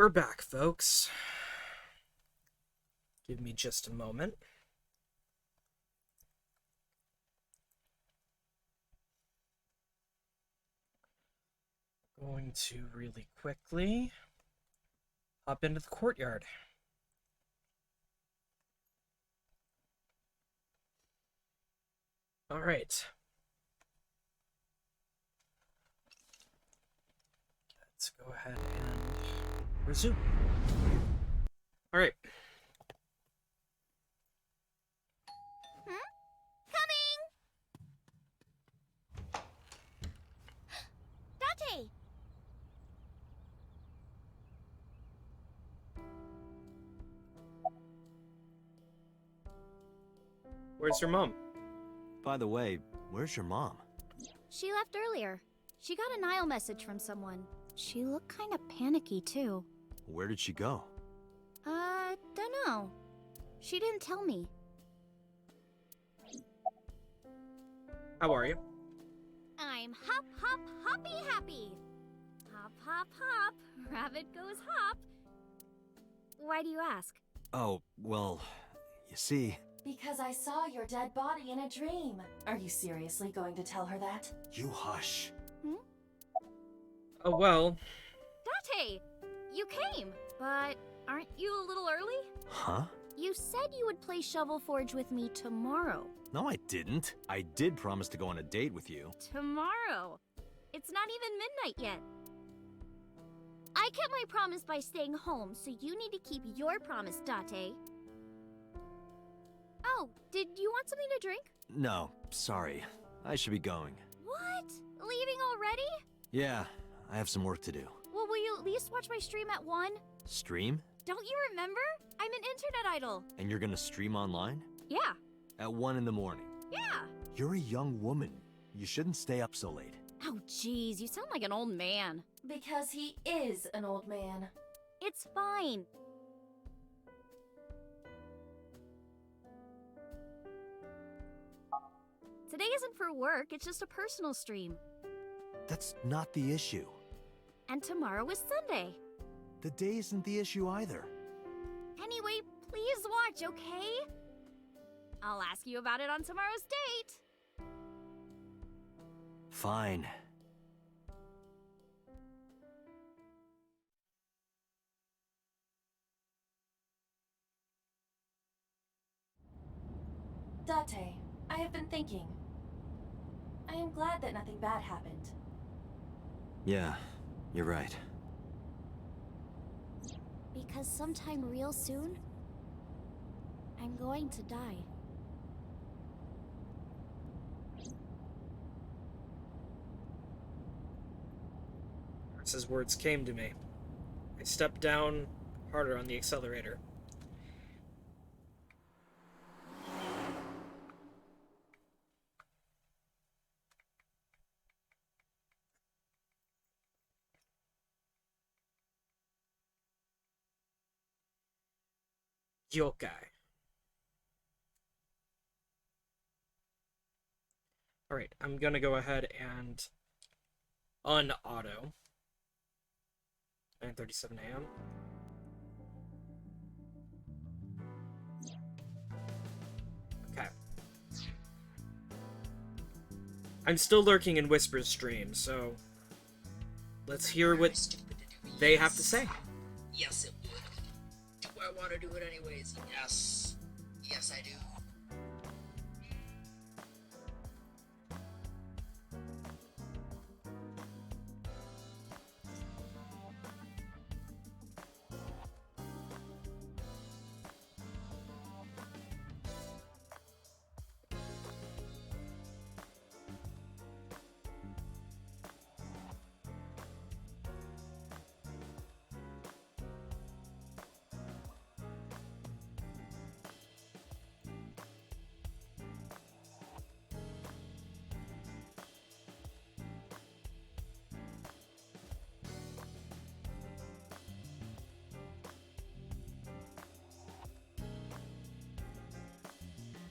We're back, folks. Give me just a moment. Going to really quickly hop into the courtyard. All right. Let's go ahead and resume. All right. Coming! Date! Where's your mom? By the way, where's your mom? She left earlier. She got a Nile message from someone. She looked kind of panicky, too. Where did she go? Dunno. She didn't tell me. How are you? I'm hop, hop, hoppy happy. Hop, hop, hop. Rabbit goes hop. Why do you ask? Oh, well, you see... Because I saw your dead body in a dream. Are you seriously going to tell her that? You hush. Oh, well. Date! You came, but aren't you a little early? Huh? You said you would play Shovel Forge with me tomorrow. No, I didn't. I did promise to go on a date with you. Tomorrow? It's not even midnight yet. I kept my promise by staying home, so you need to keep your promise, Date. Oh, did you want something to drink? No, sorry. I should be going. What? Leaving already? Yeah, I have some work to do. Well, will you at least watch my stream at 1? Stream? Don't you remember? I'm an internet idol. And you're gonna stream online? Yeah. At 1 in the morning? Yeah. You're a young woman. You shouldn't stay up so late. Oh, jeez, you sound like an old man. Because he is an old man. It's fine. Today isn't for work, it's just a personal stream. That's not the issue. And tomorrow is Sunday. The day isn't the issue either. Anyway, please watch, okay? I'll ask you about it on tomorrow's date. Fine. Date, I have been thinking. I am glad that nothing bad happened. Yeah, you're right. Because sometime real soon, I'm going to die. As his words came to me, I stepped down harder on the accelerator. Yokai. Alright, I'm gonna go ahead and un-auto. 9:37 a.m. Okay. I'm still lurking in Whisper's stream, so let's hear what they have to say. Yes, it would. Do I want to do it anyways? Yes. Yes, I do.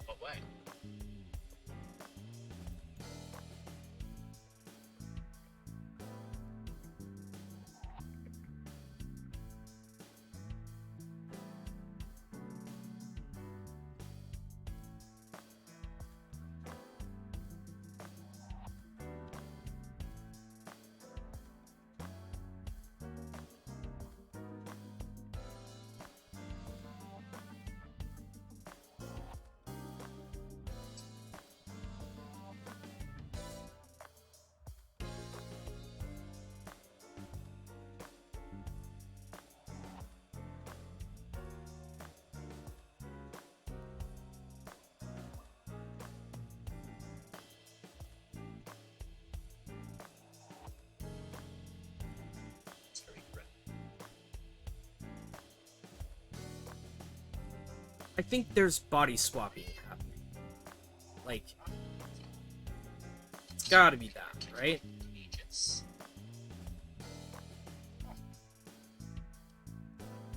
What way? I think there's body swapping happening. Like, it's gotta be that, right? Aegis.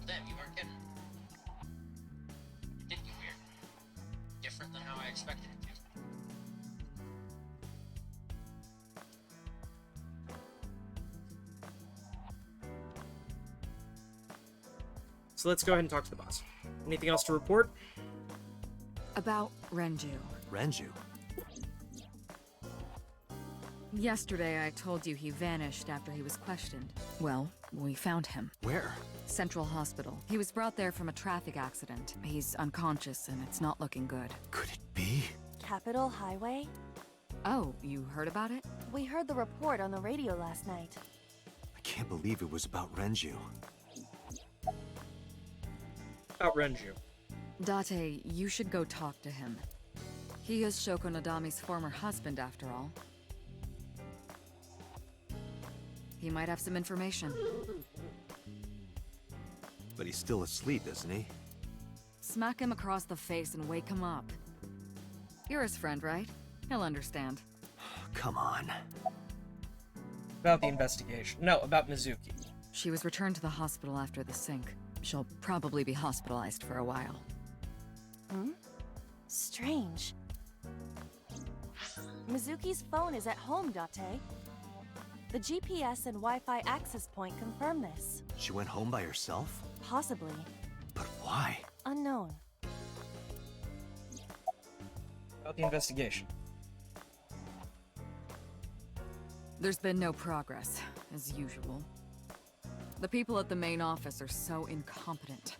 Damn, you weren't kidding. It did get weird. Different than how I expected it to. So let's go ahead and talk to the boss. Anything else to report? About Renju. Renju? Yesterday I told you he vanished after he was questioned. Well, we found him. Where? Central Hospital. He was brought there from a traffic accident. He's unconscious and it's not looking good. Could it be? Capitol Highway? Oh, you heard about it? We heard the report on the radio last night. I can't believe it was about Renju. About Renju. Date, you should go talk to him. He is Shoko Nadami's former husband, after all. He might have some information. But he's still asleep, isn't he? Smack him across the face and wake him up. You're his friend, right? He'll understand. Come on. About the investigation. No, about Mizuki. She was returned to the hospital after the sync. She'll probably be hospitalized for a while. Strange. Mizuki's phone is at home, Date. The GPS and Wi-Fi access point confirm this. She went home by herself? Possibly. But why? Unknown. About the investigation. There's been no progress, as usual. The people at the main office are so incompetent.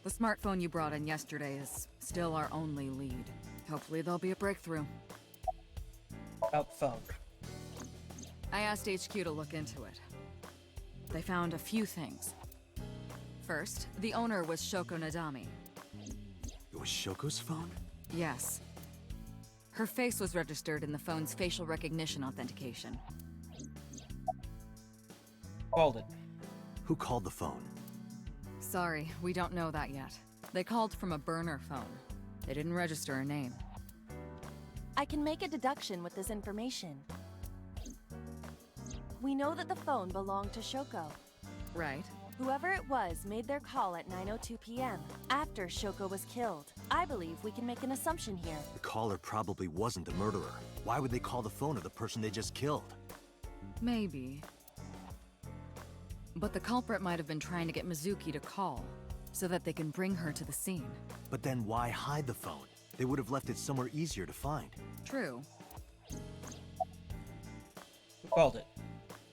The smartphone you brought in yesterday is still our only lead. Hopefully there'll be a breakthrough. About the phone. I asked HQ to look into it. They found a few things. First, the owner was Shoko Nadami. It was Shoko's phone? Yes. Her face was registered in the phone's facial recognition authentication. Called it. Who called the phone? Sorry, we don't know that yet. They called from a burner phone. They didn't register a name. I can make a deduction with this information. We know that the phone belonged to Shoko. Right. Whoever it was made their call at 9:02 p.m. after Shoko was killed. I believe we can make an assumption here. The caller probably wasn't the murderer. Why would they call the phone of the person they just killed? Maybe. But the culprit might have been trying to get Mizuki to call, so that they can bring her to the scene. But then why hide the phone? They would have left it somewhere easier to find. True. Who called it?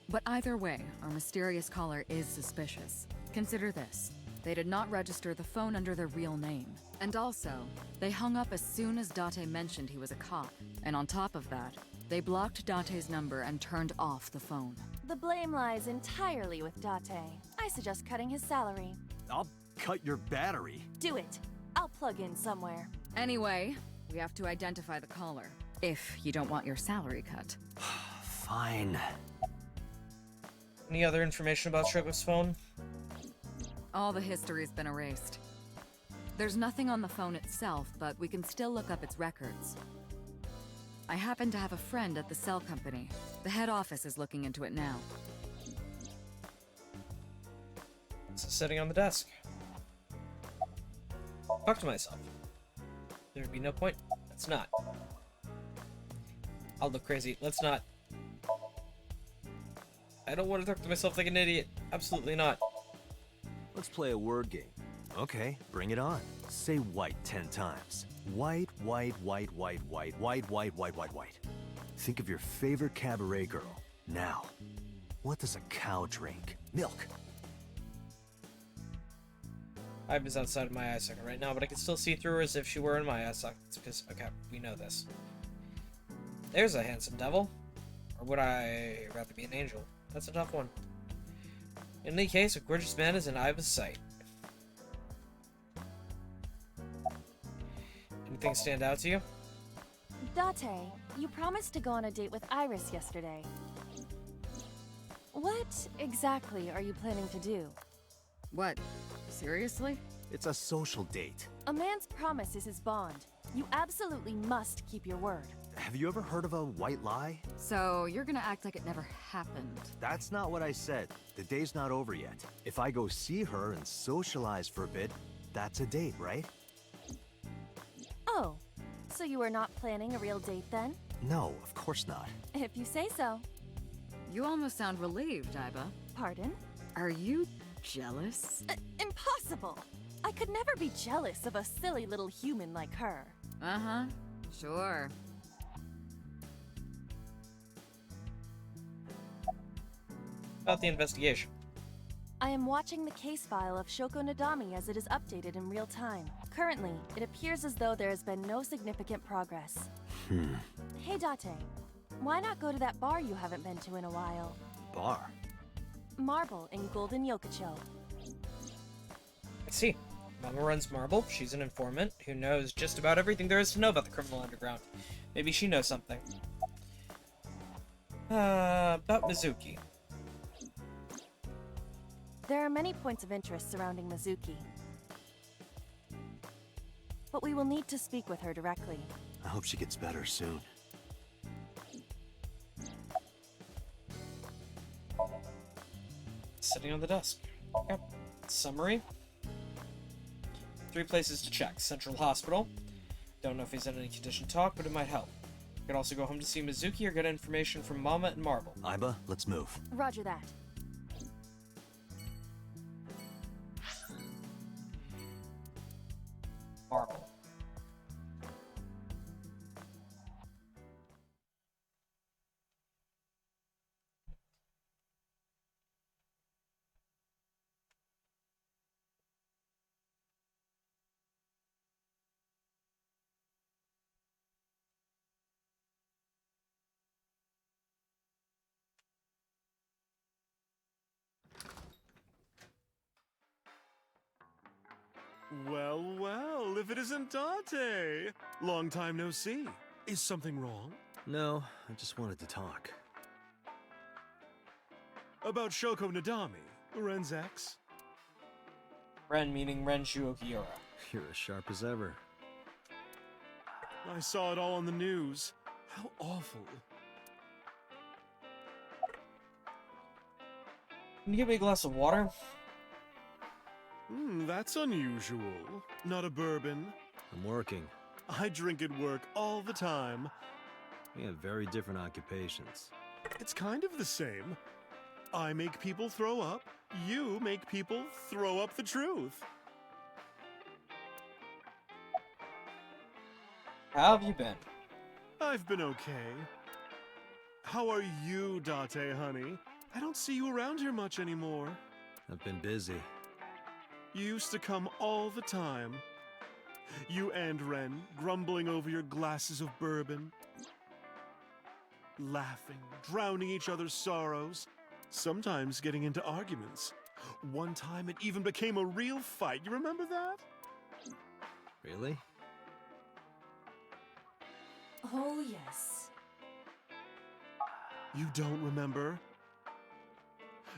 But either way, our mysterious caller is suspicious. Consider this. They did not register the phone under their real name. And also, they hung up as soon as Date mentioned he was a cop. And on top of that, they blocked Date's number and turned off the phone. The blame lies entirely with Date. I suggest cutting his salary. I'll cut your battery. Do it. I'll plug in somewhere. Anyway, we have to identify the caller. If you don't want your salary cut. Fine. Any other information about Shoko's phone? All the history's been erased. There's nothing on the phone itself, but we can still look up its records. I happen to have a friend at the cell company. The head office is looking into it now. It's sitting on the desk. Talk to myself. There'd be no point. Let's not. I'll look crazy. Let's not. I don't want to talk to myself like an idiot. Absolutely not. Let's play a word game. Okay, bring it on. Say white 10 times. White, white, white, white, white, white, white, white, white, white. Think of your favorite cabaret girl. Now, what does a cow drink? Milk. Ibe is outside of my eye socket right now, but I can still see through her as if she were in my eye sockets, because, okay, we know this. There's a handsome devil. Or would I rather be an angel? That's a tough one. In any case, a gorgeous man is in Ibe's sight. Anything stand out to you? Date, you promised to go on a date with Iris yesterday. What exactly are you planning to do? What? Seriously? It's a social date. A man's promise is his bond. You absolutely must keep your word. Have you ever heard of a white lie? So, you're gonna act like it never happened. That's not what I said. The day's not over yet. If I go see her and socialize for a bit, that's a date, right? Oh, so you are not planning a real date then? No, of course not. If you say so. You almost sound relieved, Iba. Pardon? Are you jealous? Impossible! I could never be jealous of a silly little human like her. Uh-huh. Sure. About the investigation. I am watching the case file of Shoko Nadami as it is updated in real time. Currently, it appears as though there has been no significant progress. Hey Date, why not go to that bar you haven't been to in a while? Bar? Marble in Golden Yokocho. I see. Mama runs Marble. She's an informant who knows just about everything there is to know about the criminal underground. Maybe she knows something. About Mizuki. There are many points of interest surrounding Mizuki. But we will need to speak with her directly. I hope she gets better soon. Sitting on the desk. Yep. Summary. 3 places to check. Central Hospital. Don't know if he's in any condition to talk, but it might help. Could also go home to see Mizuki or get information from Mama and Marble. Iba, let's move. Roger that. Marble. Well, well, if it isn't Date! Long time no see. Is something wrong? No, I just wanted to talk. About Shoko Nadami, Ren's ex? Ren meaning Renshu Kii'ra. You're as sharp as ever. I saw it all on the news. How awful. Can you give me a glass of water? That's unusual. Not a bourbon. I'm working. I drink at work all the time. We have very different occupations. It's kind of the same. I make people throw up. You make people throw up the truth. How have you been? I've been okay. How are you, Date, honey? I don't see you around here much anymore. I've been busy. You used to come all the time. You and Ren, grumbling over your glasses of bourbon. Laughing, drowning each other's sorrows. Sometimes getting into arguments. One time it even became a real fight. You remember that? Really? Oh, yes. You don't remember?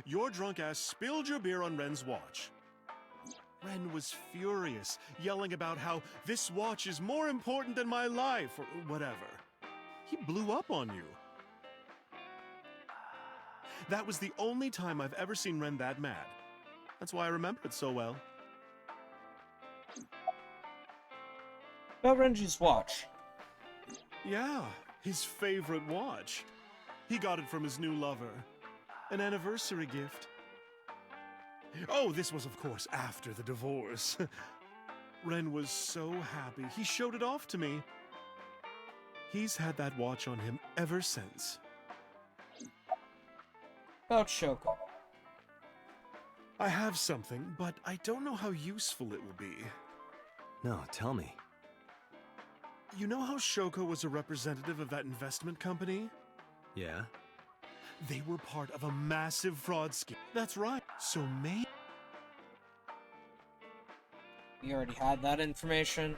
Your drunk ass spilled your beer on Ren's watch. Ren was furious, yelling about how this watch is more important than my life, or whatever. He blew up on you. That was the only time I've ever seen Ren that mad. That's why I remember it so well. About Renju's watch. Yeah, his favorite watch. He got it from his new lover. An anniversary gift. Oh, this was, of course, after the divorce. Ren was so happy. He showed it off to me. He's had that watch on him ever since. About Shoko. I have something, but I don't know how useful it will be. No, tell me. You know how Shoko was a representative of that investment company? Yeah? They were part of a massive fraud scheme. That's right. So maybe... We already had that information.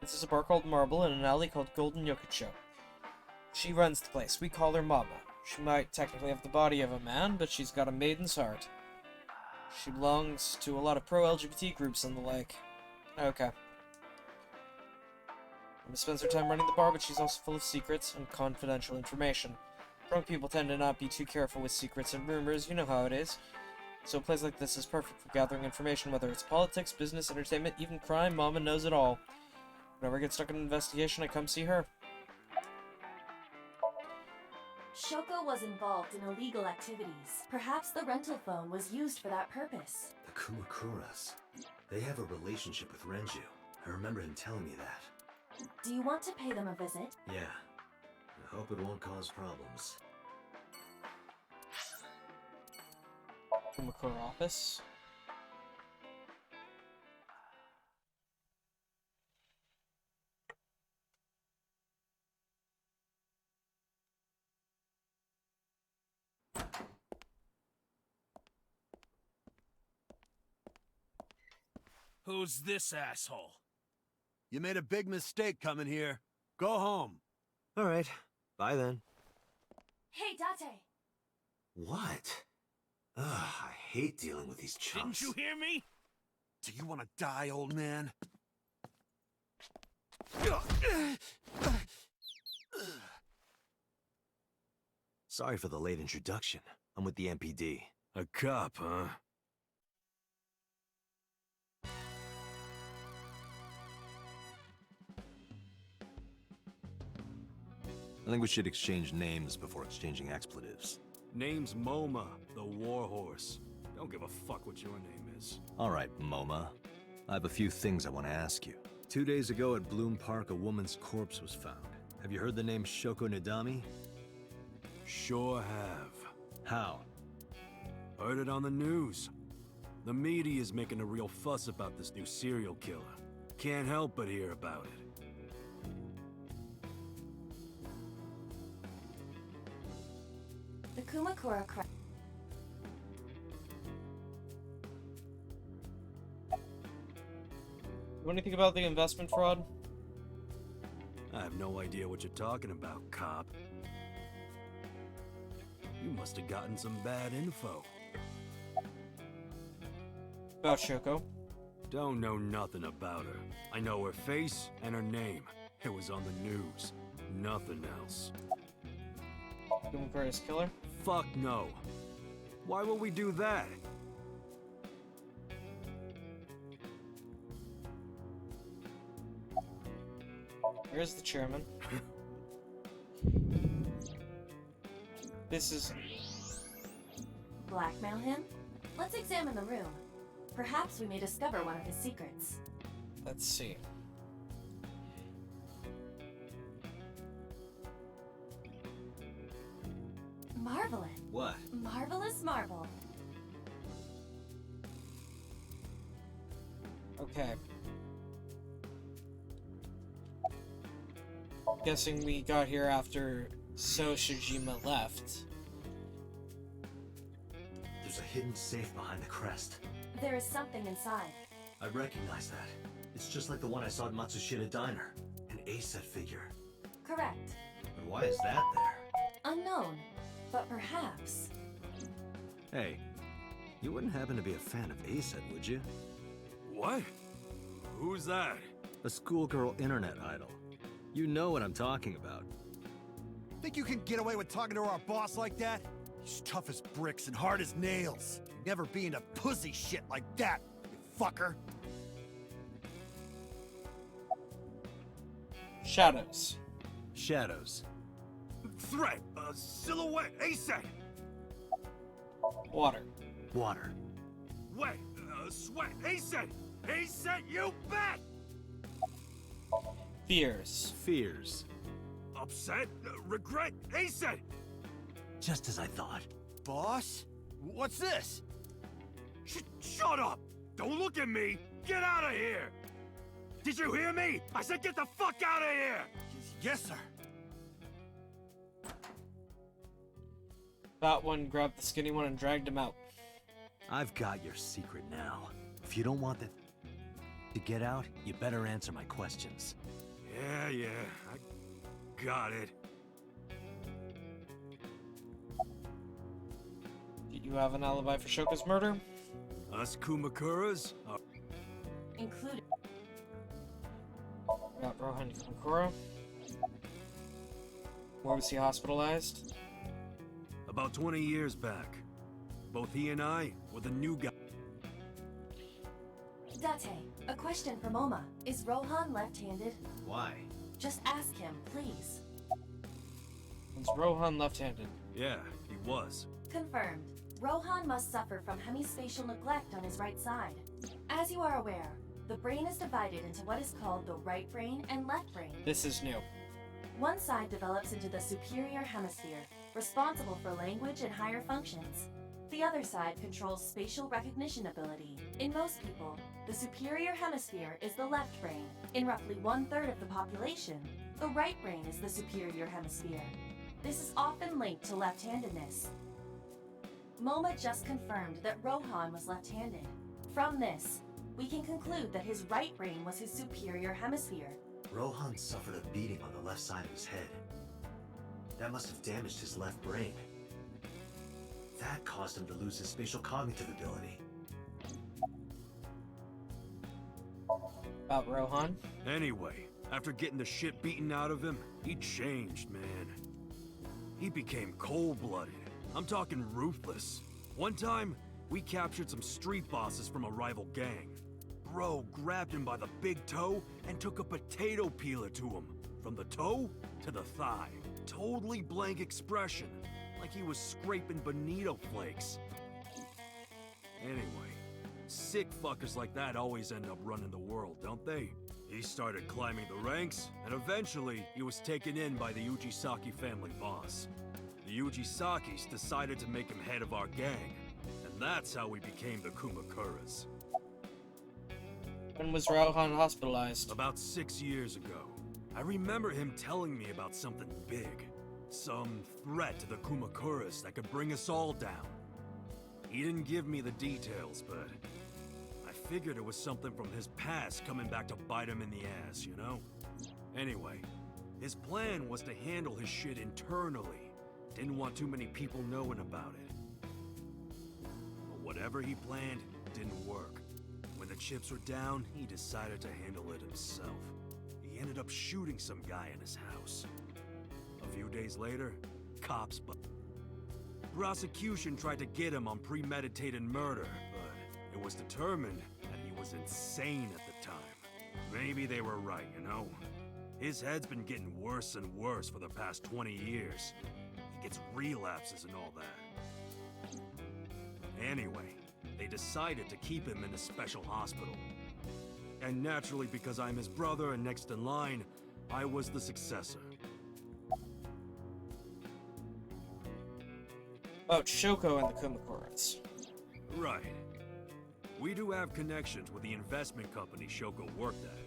This is a bar called Marble in an alley called Golden Yokocho. She runs the place. We call her Mama. She might technically have the body of a man, but she's got a maiden's heart. She belongs to a lot of pro-LGBT groups and the like. Okay. Emma spends her time running the bar, but she's also full of secrets and confidential information. Drunk people tend to not be too careful with secrets and rumors, you know how it is. So a place like this is perfect for gathering information, whether it's politics, business, entertainment, even crime. Mama knows it all. Whenever I get stuck in an investigation, I come see her. Shoko was involved in illegal activities. Perhaps the rental phone was used for that purpose. The Kumakuras. They have a relationship with Renju. I remember him telling me that. Do you want to pay them a visit? Yeah. I hope it won't cause problems. Kumakura office. Who's this asshole? You made a big mistake coming here. Go home. All right. Bye then. Hey, Date! What? Ugh, I hate dealing with these chumps. Didn't you hear me? Do you want to die, old man? Sorry for the late introduction. I'm with the MPD. A cop, huh? I think we should exchange names before exchanging expletives. Name's Moma, the warhorse. Don't give a fuck what your name is. All right, MoMA. I have a few things I want to ask you. 2 days ago at Bloom Park, a woman's corpse was found. Have you heard the name Shoko Nadami? Sure have. How? Heard it on the news. The media's making a real fuss about this new serial killer. Can't help but hear about it. The Kumakura crime. You know anything about the investment fraud? I have no idea what you're talking about, cop. You must have gotten some bad info. About Shoko. Don't know nothing about her. I know her face and her name. It was on the news. Nothing else. Kumakura's killer? Fuck no. Why would we do that? Here's the chairman. This is... Blackmail him? Let's examine the room. Perhaps we may discover one of his secrets. Let's see. Marvelous. What? Marvelous marble. Okay. Guessing we got here after Shijima left. There's a hidden safe behind the crest. There is something inside. I recognize that. It's just like the one I saw at Matsushita Diner. An A-set figure. Correct. But why is that there? Unknown. But perhaps. Hey, you wouldn't happen to be a fan of A-set, would you? What? Who's that? A schoolgirl internet idol. You know what I'm talking about. Think you can get away with talking to our boss like that? He's tough as bricks and hard as nails. Never be into pussy shit like that, you fucker. Shadows. Shadows. Threat, silhouette, ASAP. Water. Water. Wet, sweat, ASAP. ASAP, you bet. Fears. Fears. Upset, regret, ASAP. Just as I thought. Boss? What's this? Shut up! Don't look at me! Get out of here! Did you hear me? I said get the fuck out of here! Yes, sir. That one grabbed the skinny one and dragged him out. I've got your secret now. If you don't want that to get out, you better answer my questions. Yeah, I got it. Did you have an alibi for Shoko's murder? Us Kumakuras are... Including. Got Rohan Kamakura. Where was he hospitalized? About 20 years back. Both he and I were the new guy. Date, a question from Oma. Is Rohan left-handed? Why? Just ask him, please. Is Rohan left-handed? Yeah, he was. Confirmed. Rohan must suffer from hemispatial neglect on his right side. As you are aware, the brain is divided into what is called the right brain and left brain. This is new. One side develops into the superior hemisphere, responsible for language and higher functions. The other side controls spatial recognition ability. In most people, the superior hemisphere is the left brain. In roughly 1/3 of the population, the right brain is the superior hemisphere. This is often linked to left-handedness. MoMA just confirmed that Rohan was left-handed. From this, we can conclude that his right brain was his superior hemisphere. Rohan suffered a beating on the left side of his head. That must have damaged his left brain. That caused him to lose his spatial cognitive ability. About Rohan? Anyway, after getting the shit beaten out of him, he changed, man. He became cold-blooded. I'm talking ruthless. One time, we captured some street bosses from a rival gang. Bro grabbed him by the big toe and took a potato peeler to him. From the toe to the thigh. Totally blank expression. Like he was scraping bonito flakes. Anyway, sick fuckers like that always end up running the world, don't they? He started climbing the ranks, and eventually he was taken in by the Ujisaki family boss. The Ujisakis decided to make him head of our gang, and that's how we became the Kumakuras. When was Rohan hospitalized? About 6 years ago. I remember him telling me about something big. Some threat to the Kumakuras that could bring us all down. He didn't give me the details, but I figured it was something from his past coming back to bite him in the ass, you know? Anyway, his plan was to handle his shit internally. Didn't want too many people knowing about it. But whatever he planned didn't work. When the chips were down, he decided to handle it himself. He ended up shooting some guy in his house. A few days later, cops prosecution tried to get him on premeditated murder, but it was determined that he was insane at the time. Maybe they were right, you know? His head's been getting worse and worse for the past 20 years. He gets relapses and all that. Anyway, they decided to keep him in a special hospital. And naturally, because I'm his brother and next in line, I was the successor. About Shoko and the Kumakuras. Right. We do have connections with the investment company Shoko worked at.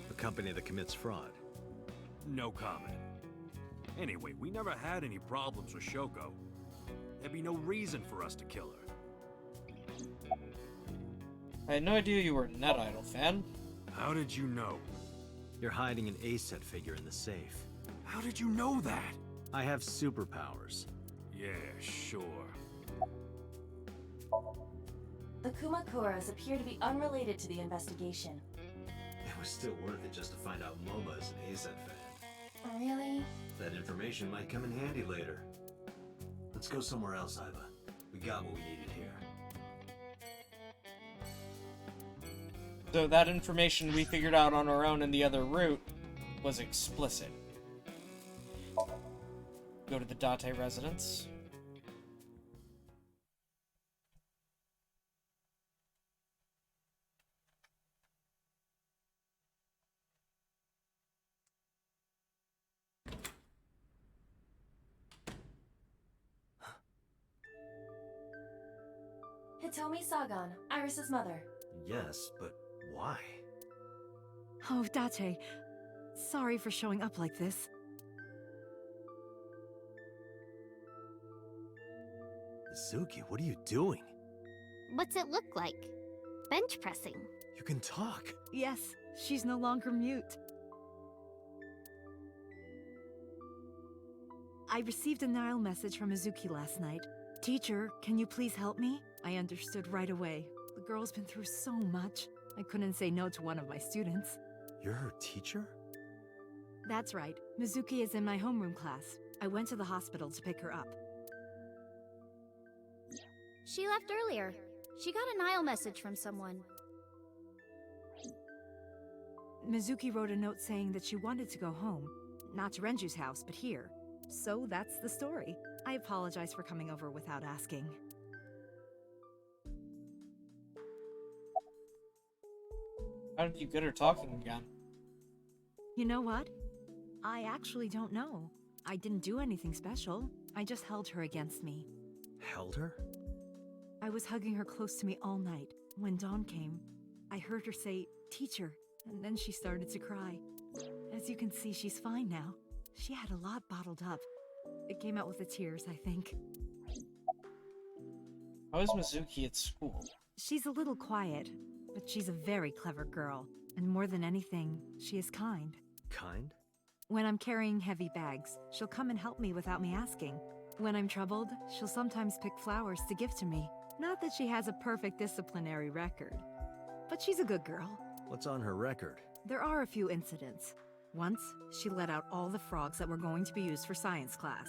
The company that commits fraud. No comment. Anyway, we never had any problems with Shoko. There'd be no reason for us to kill her. I had no idea you were a Net Idol fan. How did you know? You're hiding an A-set figure in the safe. How did you know that? I have superpowers. Yeah, sure. The Kumakuras appear to be unrelated to the investigation. It was still worth it just to find out MoMA is an A-set fan. Really? That information might come in handy later. Let's go somewhere else, Iva. We got what we needed here. So that information we figured out on our own in the other route was explicit. Go to the Date residence. Hitomi Sagan, Iris's mother. Yes, but why? Oh, Date. Sorry for showing up like this. Suki, what are you doing? What's it look like? Bench pressing. You can talk. Yes, she's no longer mute. I received a Nile message from Izuki last night. Teacher, can you please help me? I understood right away. The girl's been through so much. I couldn't say no to one of my students. You're her teacher? That's right. Mizuki is in my homeroom class. I went to the hospital to pick her up. She left earlier. She got a Nile message from someone. Mizuki wrote a note saying that she wanted to go home. Not to Renju's house, but here. So that's the story. I apologize for coming over without asking. How did you get her talking again? You know what? I actually don't know. I didn't do anything special. I just held her against me. Held her? I was hugging her close to me all night. When dawn came, I heard her say, "Teacher," and then she started to cry. As you can see, she's fine now. She had a lot bottled up. It came out with the tears, I think. How is Mizuki at school? She's a little quiet, but she's a very clever girl. And more than anything, she is kind. Kind? When I'm carrying heavy bags, she'll come and help me without me asking. When I'm troubled, she'll sometimes pick flowers to give to me. Not that she has a perfect disciplinary record, but she's a good girl. What's on her record? There are a few incidents. Once, she let out all the frogs that were going to be used for science class.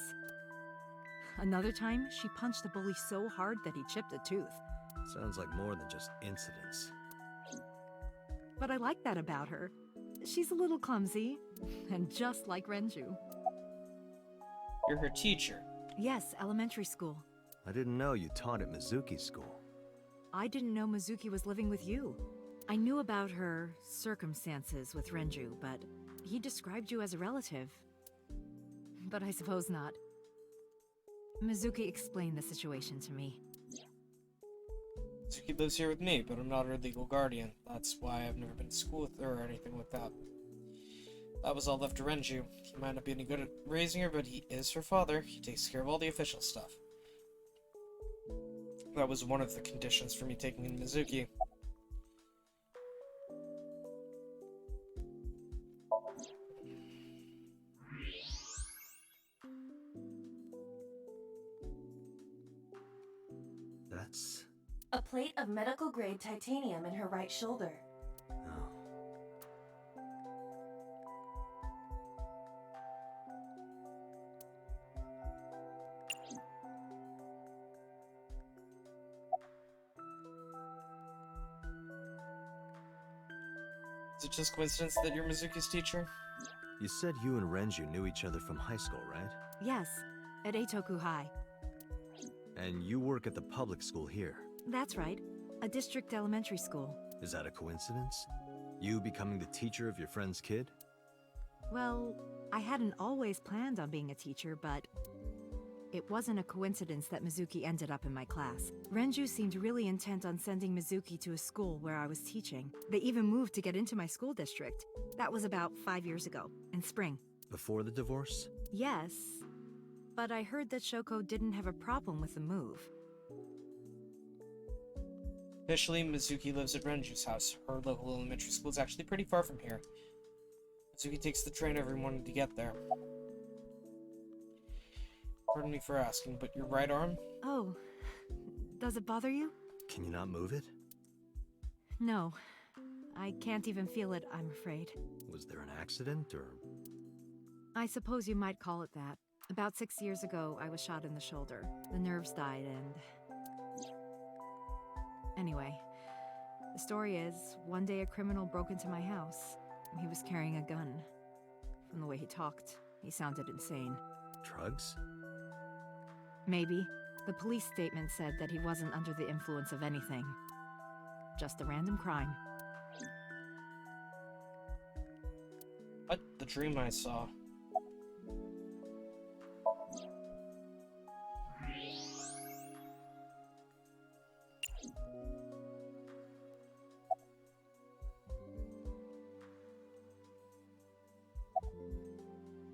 Another time, she punched a bully so hard that he chipped a tooth. Sounds like more than just incidents. But I like that about her. She's a little clumsy, and just like Renju. You're her teacher. Yes, elementary school. I didn't know you taught at Mizuki school. I didn't know Mizuki was living with you. I knew about her circumstances with Renju, but he described you as a relative. But I suppose not. Mizuki explained the situation to me. Mizuki lives here with me, but I'm not her legal guardian. That's why I've never been to school with her or anything like that. That was all left to Renju. He might not be any good at raising her, but he is her father. He takes care of all the official stuff. That was one of the conditions for me taking in Mizuki. That's... A plate of medical-grade titanium in her right shoulder. Oh. Is it just coincidence that you're Mizuki's teacher? You said you and Renju knew each other from high school, right? Yes, at Eitoku High. And you work at the public school here. That's right, a district elementary school. Is that a coincidence? You becoming the teacher of your friend's kid? Well, I hadn't always planned on being a teacher, but it wasn't a coincidence that Mizuki ended up in my class. Renju seemed really intent on sending Mizuki to a school where I was teaching. They even moved to get into my school district. That was about 5 years ago, in spring. Before the divorce? Yes, but I heard that Shoko didn't have a problem with the move. Officially, Mizuki lives at Renju's house. Her local elementary school is actually pretty far from here. Mizuki takes the train every morning to get there. Pardon me for asking, but your right arm? Oh, does it bother you? Can you not move it? No, I can't even feel it, I'm afraid. Was there an accident, or...? I suppose you might call it that. About 6 years ago, I was shot in the shoulder. The nerves died and... Anyway, the story is, one day a criminal broke into my house. He was carrying a gun. From the way he talked, he sounded insane. Drugs? Maybe. The police statement said that he wasn't under the influence of anything. Just a random crime. What? The dream I saw.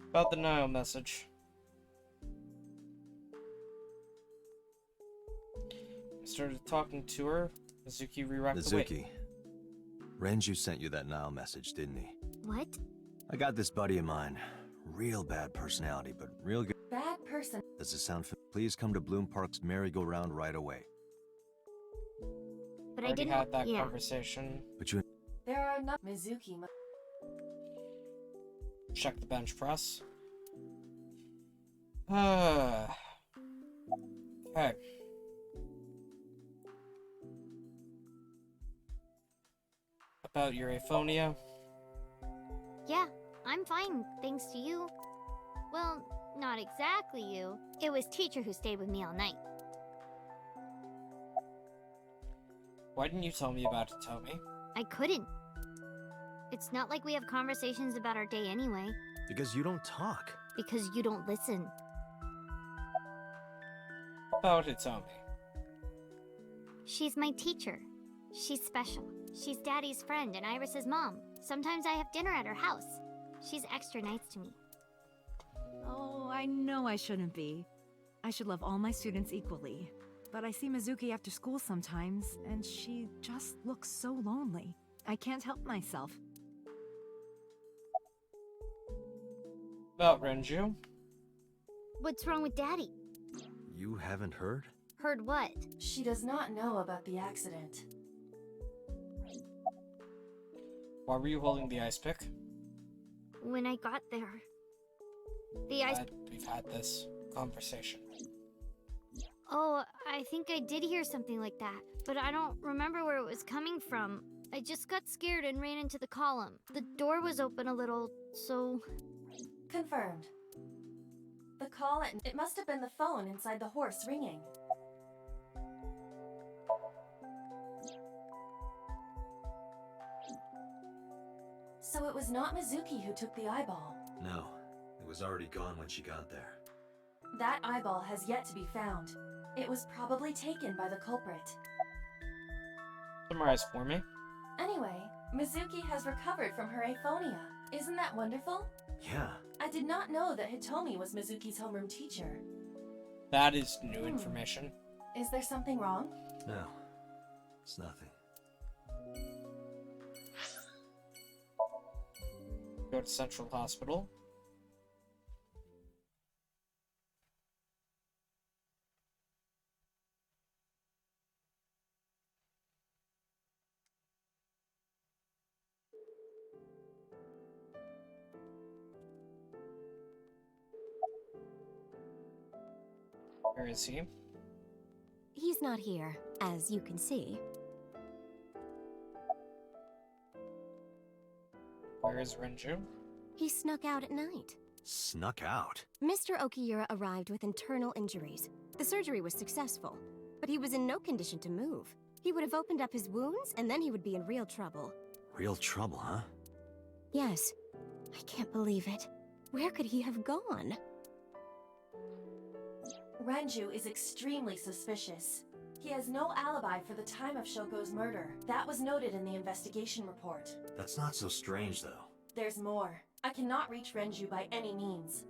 About the Nile message. I started talking to her. Mizuki re-racked the weight. Mizuki. Renju sent you that Nile message, didn't he? What? I got this buddy of mine. Real bad personality, but real good. Bad person. Does it sound familiar? Please come to Bloom Park's merry-go-round right away. but I Already didn't. had that Yeah. conversation. But you. There are not Mizuki. Check the bench press. Okay. About your aphonia. Yeah, I'm fine, thanks to you. Well, not exactly you. It was teacher who stayed with me all night. Why didn't you tell me about Hitomi? I couldn't. It's not like we have conversations about our day anyway, Because you don't talk. because you don't listen. About Hitomi. She's my teacher. She's special. She's Daddy's friend and Iris's mom. Sometimes I have dinner at her house. She's extra nice to me. Oh, I know I shouldn't be. I should love all my students equally. But I see Mizuki after school sometimes, and she just looks so lonely. I can't help myself. About Renju. What's wrong with Daddy? You haven't heard? Heard what? She does not know about the accident. Why were you holding the ice pick? When I got there, the ice. We've had this conversation. Oh, I think I did hear something like that, but I don't remember where it was coming from. I just got scared and ran into the column. The door was open a little, so... Confirmed. The call, it must have been the phone inside the horse ringing. So it was not Mizuki who took the eyeball. No. It was already gone when she got there. That eyeball has yet to be found. It was probably taken by the culprit. Summarize for me. Anyway, Mizuki has recovered from her aphonia. Isn't that wonderful? Yeah. I did not know that Hitomi was Mizuki's homeroom teacher. That is new information. Is there something wrong? No. It's nothing. Go to Central Hospital. Where is he? He's not here, as you can see. Where is Renju? He snuck out at night. Snuck out? Mr. Kii'ra arrived with internal injuries. The surgery was successful, but he was in no condition to move. He would have opened up his wounds, and then he would be in real trouble. Real trouble, huh? Yes. I can't believe it. Where could he have gone? Renju is extremely suspicious. He has no alibi for the time of Shoko's murder. That was noted in the investigation report. That's not so strange, though. There's more. I cannot reach Renju by any means.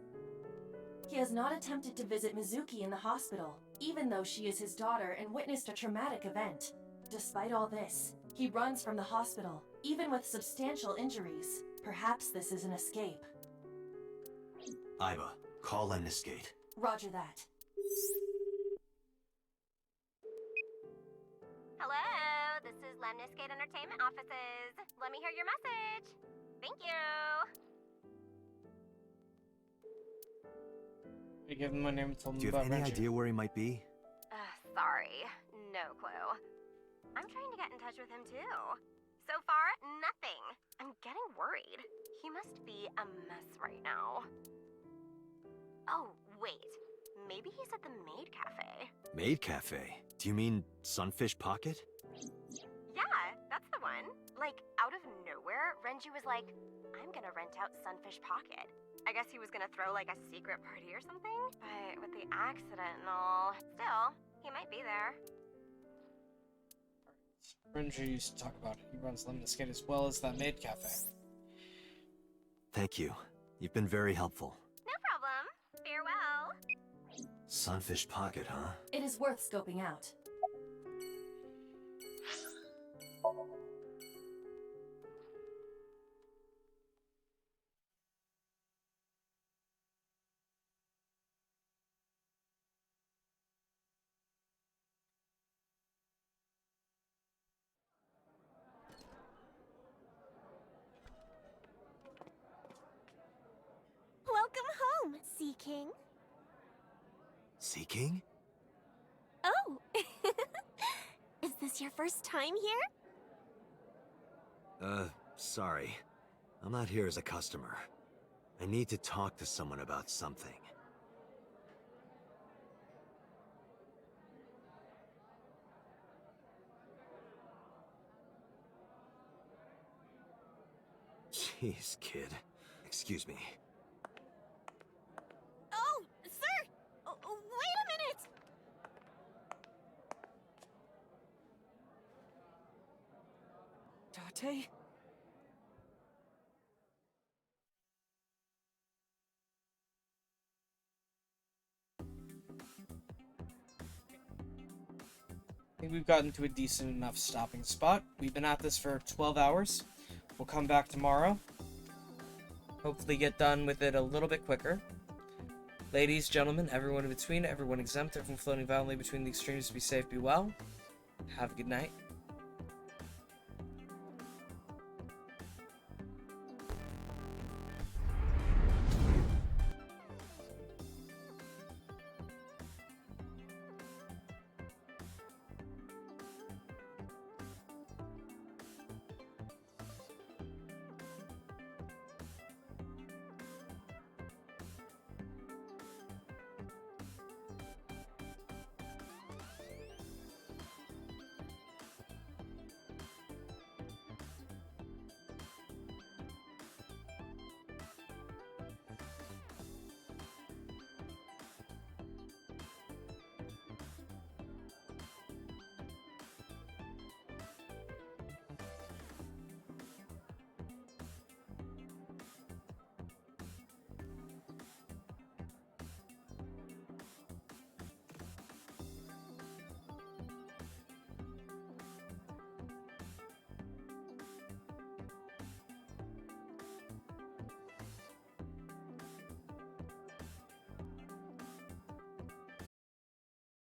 He has not attempted to visit Mizuki in the hospital, even though she is his daughter and witnessed a traumatic event. Despite all this, he runs from the hospital, even with substantial injuries. Perhaps this is an escape. Iba, call Lemniscate. Roger that. Hello, this is Lemniscate Entertainment Offices. Let me hear your message. Thank you. You give him my name and tell him Do you about have any Renju. idea where he might be? Sorry, no clue. I'm trying to get in touch with him too. So far, nothing. I'm getting worried. He must be a mess right now. Oh, wait. Maybe he's at the Maid Cafe. Maid Cafe? Do you mean Sunfish Pocket? Yeah, that's the one. Like, out of nowhere, Renju was like, I'm gonna rent out Sunfish Pocket. I guess he was gonna throw like a secret party or something? But with the accident and all, still, he might be there. Renju used to talk about it. He runs Lemniscate as well as that maid cafe. Thank you. You've been very helpful. No problem. Farewell. Sunfish Pocket, huh? It is worth scoping out. Seeking? Oh! Is this your first time here? Sorry. I'm not here as a customer. I need to talk to someone about something. Jeez, kid. Excuse me. Oh, sir! Wait a minute! Date? I think we've gotten to a decent enough stopping spot. We've been at this for 12 hours. We'll come back tomorrow. Hopefully get done with it a little bit quicker. Ladies, gentlemen, everyone in between, everyone exempt, everyone floating violently between the extremes, be safe, be well. Have a good night.